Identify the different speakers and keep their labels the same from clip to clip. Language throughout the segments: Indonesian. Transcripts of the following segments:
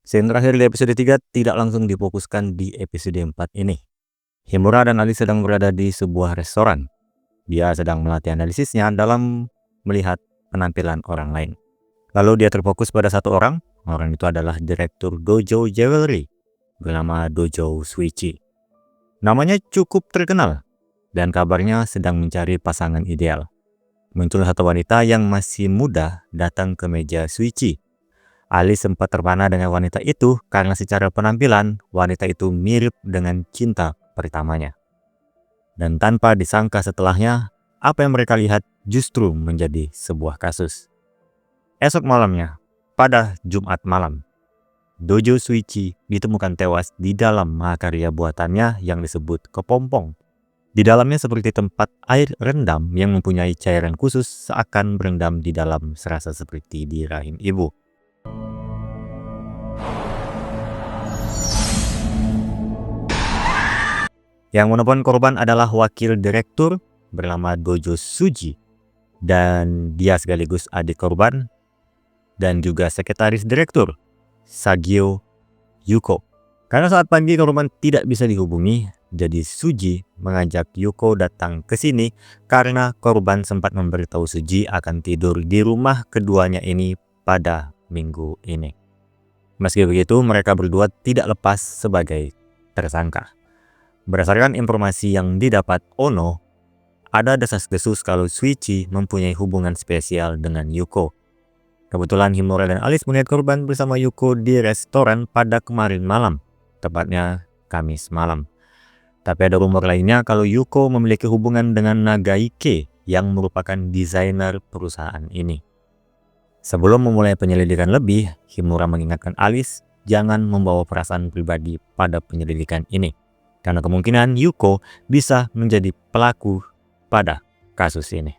Speaker 1: Scene terakhir di episode 3 tidak langsung difokuskan di episode 4 ini. Himura dan Alice sedang berada di sebuah restoran. Dia sedang melatih analisisnya dalam melihat penampilan orang lain. Lalu dia terfokus pada satu orang. Orang itu adalah direktur Dojo Jewelry bernama Dojo Shuichi. Namanya cukup terkenal dan kabarnya sedang mencari pasangan ideal. Muncul satu wanita yang masih muda datang ke meja Shuichi. Alice sempat terpana dengan wanita itu karena secara penampilan wanita itu mirip dengan cinta pertamanya. Dan tanpa disangka setelahnya, apa yang mereka lihat justru menjadi sebuah kasus. Esok malamnya, pada Jumat malam, Dojo Shuichi ditemukan tewas di dalam mahakarya buatannya yang disebut kepompong. Di dalamnya seperti tempat air rendam yang mempunyai cairan khusus seakan berendam di dalam serasa seperti di rahim ibu. Yang menemukan korban adalah wakil direktur bernama Dojo Suji, dan dia sekaligus adik korban dan juga sekretaris direktur Sagio Yuko. Karena saat pagi korban tidak bisa dihubungi, jadi Suji mengajak Yuko datang ke sini karena korban sempat memberitahu Suji akan tidur di rumah keduanya ini pada minggu ini. Meski begitu, mereka berdua tidak lepas sebagai tersangka. Berdasarkan informasi yang didapat Ono, ada desas-desus kalau Shuichi mempunyai hubungan spesial dengan Yuko. Kebetulan Himura dan Alice melihat korban bersama Yuko di restoran pada kemarin malam, tepatnya Kamis malam. Tapi ada rumor lainnya kalau Yuko memiliki hubungan dengan Nagaike yang merupakan desainer perusahaan ini. Sebelum memulai penyelidikan lebih, Himura mengingatkan Alice jangan membawa perasaan pribadi pada penyelidikan ini. Karena kemungkinan Yuko bisa menjadi pelaku pada kasus ini.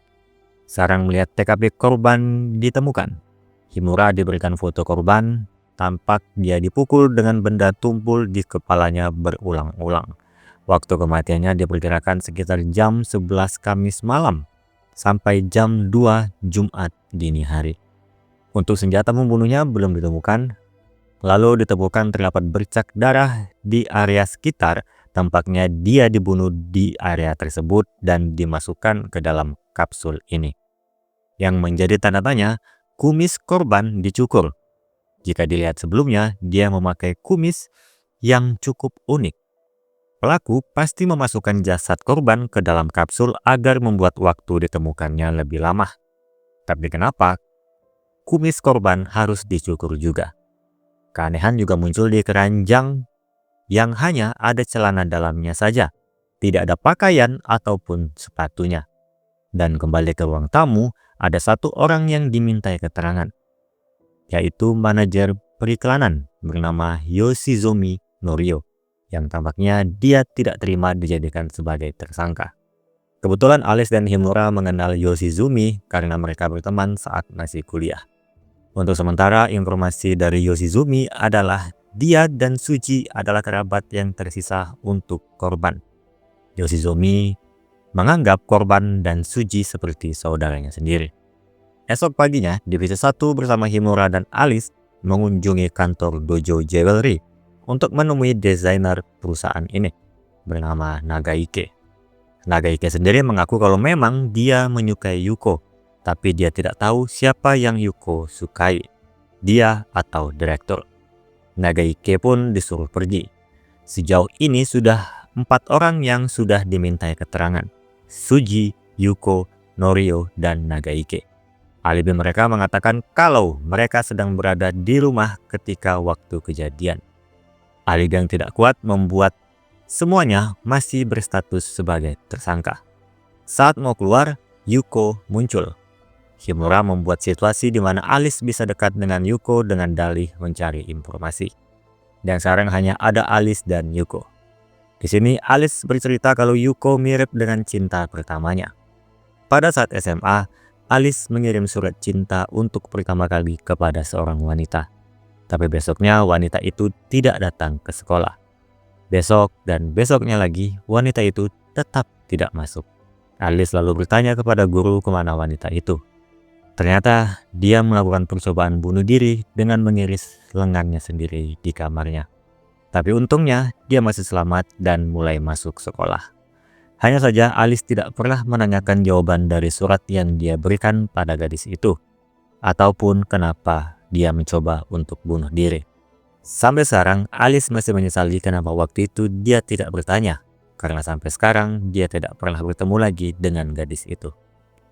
Speaker 1: Sekarang melihat TKP korban ditemukan. Himura diberikan foto korban, tampak dia dipukul dengan benda tumpul di kepalanya berulang-ulang. Waktu kematiannya diperkirakan sekitar jam 11 Kamis malam sampai jam 2 Jumat dini hari. Untuk senjata membunuhnya belum ditemukan. Lalu ditemukan terdapat bercak darah di area sekitar. Tampaknya dia dibunuh di area tersebut dan dimasukkan ke dalam kapsul ini. Yang menjadi tanda tanya, kumis korban dicukur. Jika dilihat sebelumnya, dia memakai kumis yang cukup unik. Pelaku pasti memasukkan jasad korban ke dalam kapsul agar membuat waktu ditemukannya lebih lama. Tapi kenapa kumis korban harus dicukur juga? Keanehan juga muncul di keranjang yang hanya ada celana dalamnya saja, tidak ada pakaian ataupun sepatunya. Dan kembali ke ruang tamu, ada satu orang yang dimintai keterangan, yaitu manajer periklanan bernama Yoshizumi Norio, yang tampaknya dia tidak terima dijadikan sebagai tersangka. Kebetulan Alice dan Himura mengenal Yoshizumi karena mereka berteman saat masih kuliah. Untuk sementara, informasi dari Yoshizumi adalah dia dan Shuichi adalah kerabat yang tersisa untuk korban. Yoshizumi menganggap korban dan Shuichi seperti saudaranya sendiri. Esok paginya, Divisi 1 bersama Himura dan Alice mengunjungi kantor Dojo Jewelry untuk menemui desainer perusahaan ini bernama Nagaike. Nagaike sendiri mengaku kalau memang dia menyukai Yuko, tapi dia tidak tahu siapa yang Yuko sukai, dia atau direktur. Nagaike pun disuruh pergi. Sejauh ini sudah 4 orang yang sudah dimintai keterangan. Suji, Yuko, Norio, dan Nagaike. Alibi mereka mengatakan kalau mereka sedang berada di rumah ketika waktu kejadian. Alibi yang tidak kuat membuat semuanya masih berstatus sebagai tersangka. Saat mau keluar, Yuko muncul. Himura membuat situasi di mana Alice bisa dekat dengan Yuko dengan dalih mencari informasi. Dan sekarang hanya ada Alice dan Yuko. Di sini Alice bercerita kalau Yuko mirip dengan cinta pertamanya. Pada saat SMA, Alice mengirim surat cinta untuk pertama kali kepada seorang wanita. Tapi besoknya wanita itu tidak datang ke sekolah. Besok dan besoknya lagi wanita itu tetap tidak masuk. Alice lalu bertanya kepada guru kemana wanita itu. Ternyata dia melakukan percobaan bunuh diri dengan mengiris lengannya sendiri di kamarnya. Tapi untungnya dia masih selamat dan mulai masuk sekolah. Hanya saja Alice tidak pernah menanyakan jawaban dari surat yang dia berikan pada gadis itu, ataupun kenapa dia mencoba untuk bunuh diri. Sampai sekarang Alice masih menyesali kenapa waktu itu dia tidak bertanya, karena sampai sekarang dia tidak pernah bertemu lagi dengan gadis itu.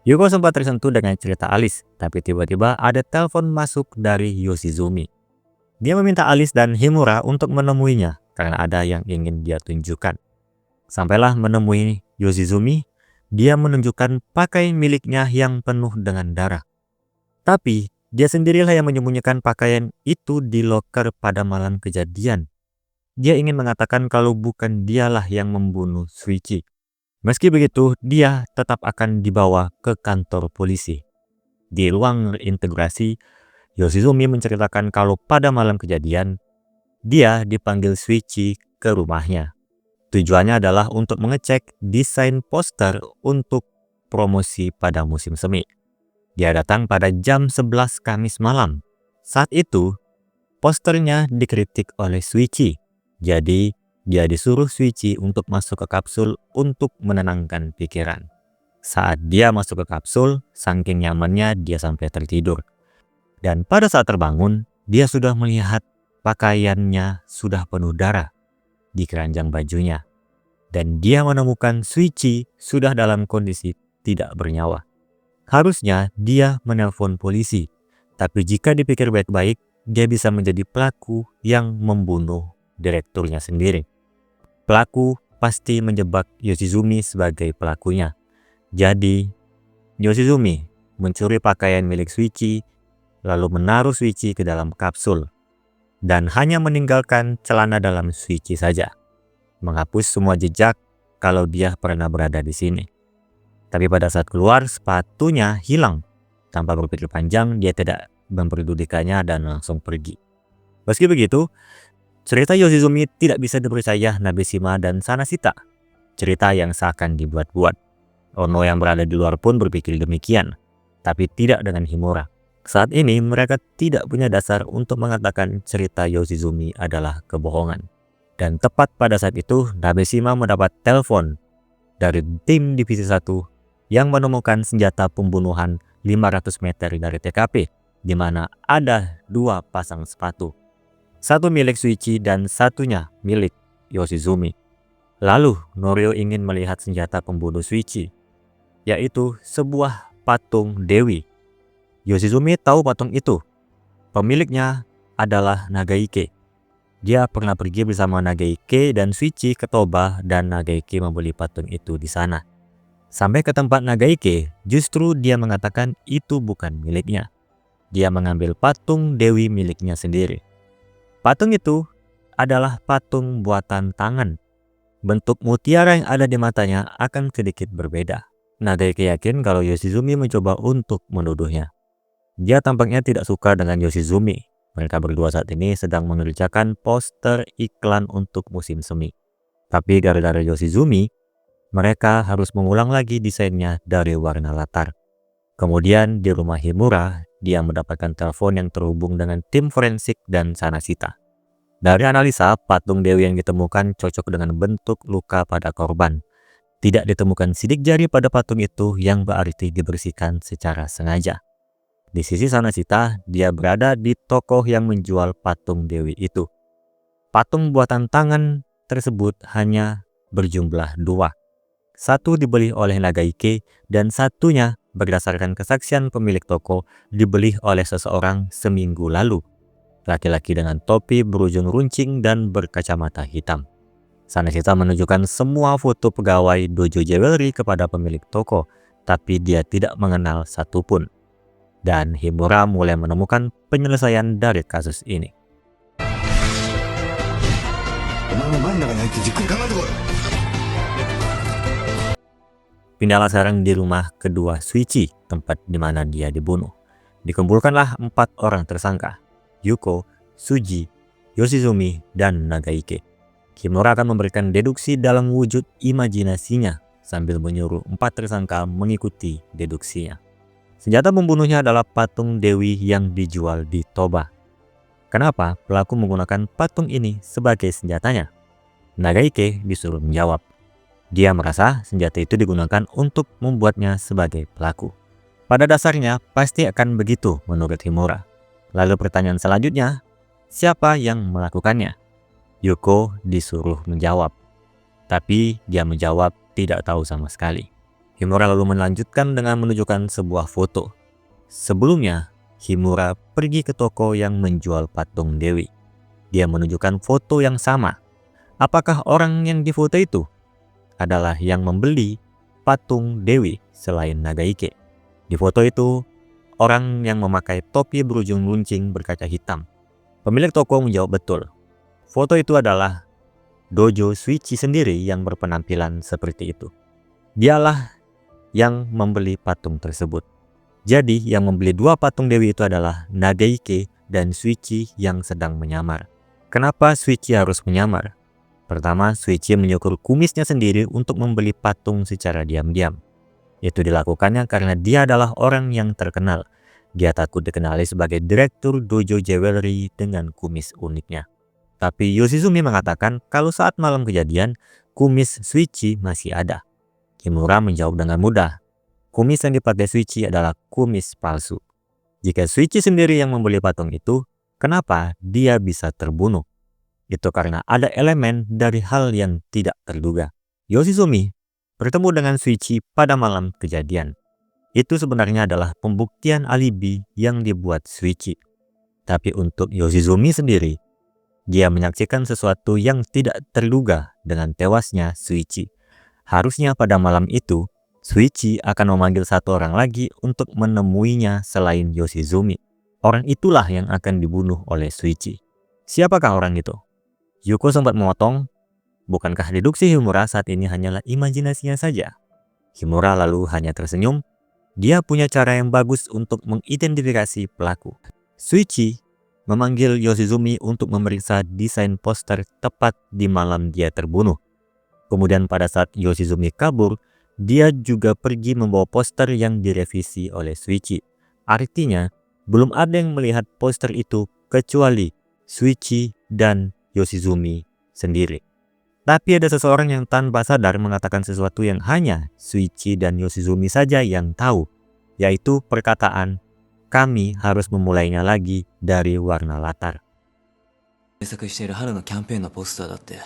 Speaker 1: Yuko sempat tersentuh dengan cerita Alice, tapi tiba-tiba ada telepon masuk dari Yoshizumi. Dia meminta Alice dan Himura untuk menemuinya karena ada yang ingin dia tunjukkan. Sampailah menemui Yoshizumi, dia menunjukkan pakaian miliknya yang penuh dengan darah. Tapi dia sendirilah yang menyembunyikan pakaian itu di loker pada malam kejadian. Dia ingin mengatakan kalau bukan dialah yang membunuh Shuichi. Meski begitu, dia tetap akan dibawa ke kantor polisi. Di ruang integrasi, Yoshizumi menceritakan kalau pada malam kejadian, dia dipanggil Shuichi ke rumahnya. Tujuannya adalah untuk mengecek desain poster untuk promosi pada musim semi. Dia datang pada jam 11 Kamis malam. Saat itu, posternya dikritik oleh Shuichi. Jadi, dia disuruh Shuichi untuk masuk ke kapsul untuk menenangkan pikiran. Saat dia masuk ke kapsul, saking nyamannya dia sampai tertidur. Dan pada saat terbangun, dia sudah melihat pakaiannya sudah penuh darah di keranjang bajunya. Dan dia menemukan Shuichi sudah dalam kondisi tidak bernyawa. Harusnya dia menelpon polisi, tapi jika dipikir baik-baik, dia bisa menjadi pelaku yang membunuh direkturnya sendiri. Pelaku pasti menjebak Yoshizumi sebagai pelakunya. Jadi, Yoshizumi mencuri pakaian milik Shuichi, lalu menaruh Shuichi ke dalam kapsul, dan hanya meninggalkan celana dalam Shuichi saja, menghapus semua jejak kalau dia pernah berada di sini. Tapi pada saat keluar, sepatunya hilang. Tanpa berpikir panjang, dia tidak memperdulikannya dan langsung pergi. Meski begitu, cerita Yoshizumi tidak bisa dipercaya Nabeshima dan Sanashita. Cerita yang seakan dibuat-buat. Ono yang berada di luar pun berpikir demikian, tapi tidak dengan Himura. Saat ini mereka tidak punya dasar untuk mengatakan cerita Yoshizumi adalah kebohongan. Dan tepat pada saat itu, Nabeshima mendapat telepon dari tim Divisi 1 yang menemukan senjata pembunuhan 500 meter dari TKP, di mana ada 2 pasang sepatu. Satu milik Shuichi dan satunya milik Yoshizumi. Lalu Norio ingin melihat senjata pembunuh Shuichi, yaitu sebuah patung Dewi. Yoshizumi tahu patung itu. Pemiliknya adalah Nagaike. Dia pernah pergi bersama Nagaike dan Shuichi ke Toba dan Nagaike membeli patung itu di sana. Sampai ke tempat Nagaike, justru dia mengatakan itu bukan miliknya. Dia mengambil patung Dewi miliknya sendiri. Patung itu adalah patung buatan tangan. Bentuk mutiara yang ada di matanya akan sedikit berbeda. Nagaike yakin kalau Yoshizumi mencoba untuk menuduhnya. Dia tampaknya tidak suka dengan Yoshizumi. Mereka berdua saat ini sedang mengerjakan poster iklan untuk musim semi. Tapi gara-gara Yoshizumi, mereka harus mengulang lagi desainnya dari warna latar. Kemudian di rumah Himura, dia mendapatkan telepon yang terhubung dengan tim forensik dan Sanashita. Dari analisa, patung Dewi yang ditemukan cocok dengan bentuk luka pada korban. Tidak ditemukan sidik jari pada patung itu yang berarti dibersihkan secara sengaja. Di sisi Sanashita, dia berada di toko yang menjual patung Dewi itu. Patung buatan tangan tersebut hanya berjumlah 2. Satu dibeli oleh Nagaike dan satunya berdasarkan kesaksian pemilik toko dibeli oleh seseorang seminggu lalu. Laki-laki dengan topi berujung runcing dan berkacamata hitam. Sanashita menunjukkan semua foto pegawai Dojo Jewelry kepada pemilik toko, tapi dia tidak mengenal satupun. Dan Himura mulai menemukan penyelesaian dari kasus ini. Pindahlah sekarang di rumah kedua Shuichi, tempat di mana dia dibunuh. Dikumpulkanlah 4 orang tersangka, Yuko, Suji, Yoshizumi, dan Nagaike. Himura akan memberikan deduksi dalam wujud imajinasinya sambil menyuruh 4 tersangka mengikuti deduksinya. Senjata pembunuhnya adalah patung dewi yang dijual di Toba. Kenapa pelaku menggunakan patung ini sebagai senjatanya? Nagaike disuruh menjawab. Dia merasa senjata itu digunakan untuk membuatnya sebagai pelaku. Pada dasarnya pasti akan begitu menurut Himura. Lalu pertanyaan selanjutnya, siapa yang melakukannya? Yuko disuruh menjawab. Tapi dia menjawab tidak tahu sama sekali. Himura lalu melanjutkan dengan menunjukkan sebuah foto. Sebelumnya, Himura pergi ke toko yang menjual patung dewi. Dia menunjukkan foto yang sama. Apakah orang yang difoto itu adalah yang membeli patung dewi selain Nagaike? Di foto itu, orang yang memakai topi berujung runcing berkaca hitam. Pemilik toko menjawab betul. Foto itu adalah Dojo Shuichi sendiri yang berpenampilan seperti itu. Dialah yang membeli patung tersebut. Jadi yang membeli dua patung dewi itu adalah Nagaike dan Shuichi yang sedang menyamar. Kenapa Shuichi harus menyamar? Pertama, Shuichi menyukur kumisnya sendiri untuk membeli patung secara diam-diam. Itu dilakukannya karena dia adalah orang yang terkenal. Dia takut dikenali sebagai direktur dojo jewelry dengan kumis uniknya. Tapi Yoshizumi mengatakan kalau saat malam kejadian, kumis Shuichi masih ada. Himura menjawab dengan mudah. Kumis yang dipakai Shuichi adalah kumis palsu. Jika Shuichi sendiri yang membeli patung itu, kenapa dia bisa terbunuh? Itu karena ada elemen dari hal yang tidak terduga. Yoshizumi bertemu dengan Shuichi pada malam kejadian. Itu sebenarnya adalah pembuktian alibi yang dibuat Shuichi. Tapi untuk Yoshizumi sendiri, dia menyaksikan sesuatu yang tidak terduga dengan tewasnya Shuichi. Harusnya pada malam itu, Shuichi akan memanggil satu orang lagi untuk menemuinya selain Yoshizumi. Orang itulah yang akan dibunuh oleh Shuichi. Siapakah orang itu? Yuko sempat memotong, bukankah deduksi Himura saat ini hanyalah imajinasinya saja? Himura lalu hanya tersenyum. Dia punya cara yang bagus untuk mengidentifikasi pelaku. Shuichi memanggil Yoshizumi untuk memeriksa desain poster tepat di malam dia terbunuh. Kemudian pada saat Yoshizumi kabur, dia juga pergi membawa poster yang direvisi oleh Shuichi. Artinya, belum ada yang melihat poster itu kecuali Shuichi dan Yoshizumi sendiri. Tapi ada seseorang yang tanpa sadar mengatakan sesuatu yang hanya Shuichi dan Yoshizumi saja yang tahu, yaitu perkataan, kami harus memulainya lagi dari warna latar.
Speaker 2: 制作している春のキャンペーンのポスターだって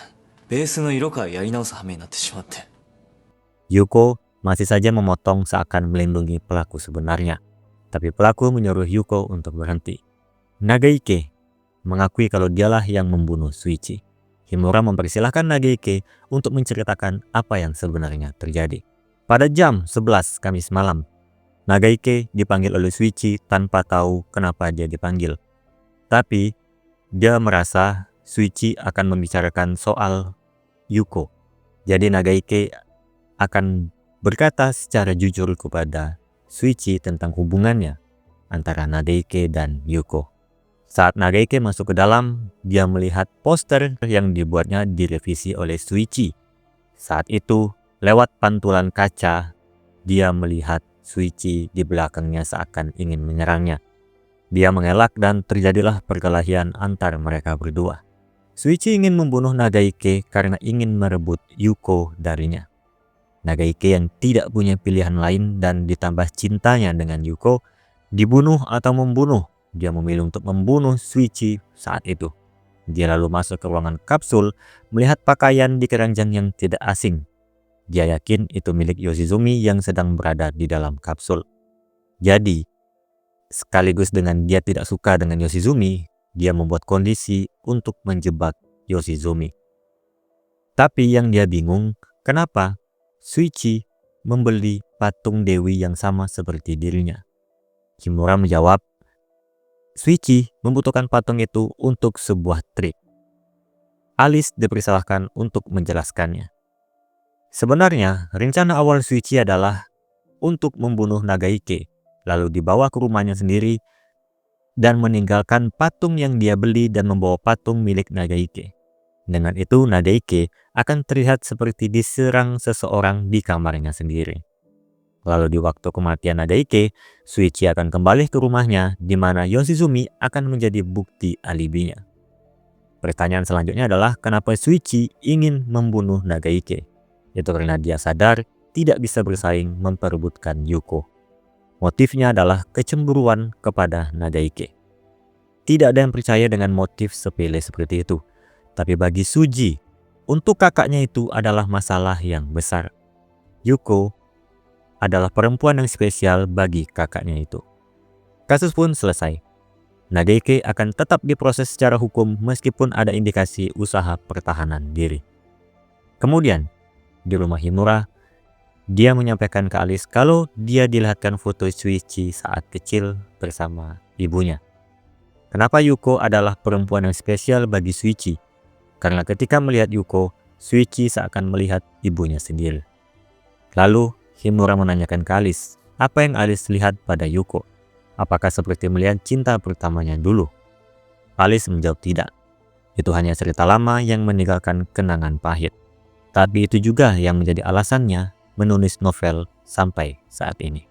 Speaker 2: ベースの色からやり直す羽目になってしまって。
Speaker 1: Yuko masih saja memotong seakan melindungi pelaku sebenarnya. Tapi pelaku menyuruh Yuko untuk berhenti. Nagaike mengakui kalau dialah yang membunuh Shuichi. Himura mempersilahkan Nagaike untuk menceritakan apa yang sebenarnya terjadi. Pada jam 11 Kamis malam, Nagaike dipanggil oleh Shuichi tanpa tahu kenapa dia dipanggil. Tapi dia merasa Shuichi akan membicarakan soal Yuko. Jadi Nagaike akan berkata secara jujur kepada Shuichi tentang hubungannya antara Nagaike dan Yuko. Saat Nagaike masuk ke dalam, dia melihat poster yang dibuatnya direvisi oleh Shuichi. Saat itu, lewat pantulan kaca, dia melihat Shuichi di belakangnya seakan ingin menyerangnya. Dia mengelak dan terjadilah perkelahian antar mereka berdua. Shuichi ingin membunuh Nagaike karena ingin merebut Yuko darinya. Nagaike yang tidak punya pilihan lain dan ditambah cintanya dengan Yuko, dibunuh atau membunuh. Dia memilih untuk membunuh Shuichi saat itu. Dia lalu masuk ke ruangan kapsul, melihat pakaian di keranjang yang tidak asing. Dia yakin itu milik Yoshizumi yang sedang berada di dalam kapsul. Jadi, sekaligus dengan dia tidak suka dengan Yoshizumi, dia membuat kondisi untuk menjebak Yoshizumi. Tapi yang dia bingung, kenapa Shuichi membeli patung dewi yang sama seperti dirinya. Himura menjawab, Shuichi membutuhkan patung itu untuk sebuah trik. Alice dipersilahkan untuk menjelaskannya. Sebenarnya, rencana awal Shuichi adalah untuk membunuh Nagaike, lalu dibawa ke rumahnya sendiri dan meninggalkan patung yang dia beli dan membawa patung milik Nagaike. Dengan itu, Nagaike akan terlihat seperti diserang seseorang di kamarnya sendiri. Lalu di waktu kematian Nagaike, Shuichi akan kembali ke rumahnya di mana Yoshizumi akan menjadi bukti alibinya. Pertanyaan selanjutnya adalah kenapa Shuichi ingin membunuh Nagaike? Itu karena dia sadar tidak bisa bersaing memperebutkan Yuko. Motifnya adalah kecemburuan kepada Nagaike. Tidak ada yang percaya dengan motif sepele seperti itu. Tapi bagi Suji, untuk kakaknya itu adalah masalah yang besar. Yuko adalah perempuan yang spesial bagi kakaknya itu. Kasus pun selesai. Nagaike akan tetap diproses secara hukum meskipun ada indikasi usaha pertahanan diri. Kemudian, di rumah Himura, dia menyampaikan ke Alice kalau dia dilihatkan foto Shuichi saat kecil bersama ibunya. Kenapa Yuko adalah perempuan yang spesial bagi Shuichi? Karena ketika melihat Yuko, Shuichi seakan melihat ibunya sendiri. Lalu, Himura menanyakan ke Alice, apa yang Alice lihat pada Yuko? Apakah seperti melihat cinta pertamanya dulu? Alice menjawab tidak. Itu hanya cerita lama yang meninggalkan kenangan pahit. Tapi itu juga yang menjadi alasannya menulis novel sampai saat ini.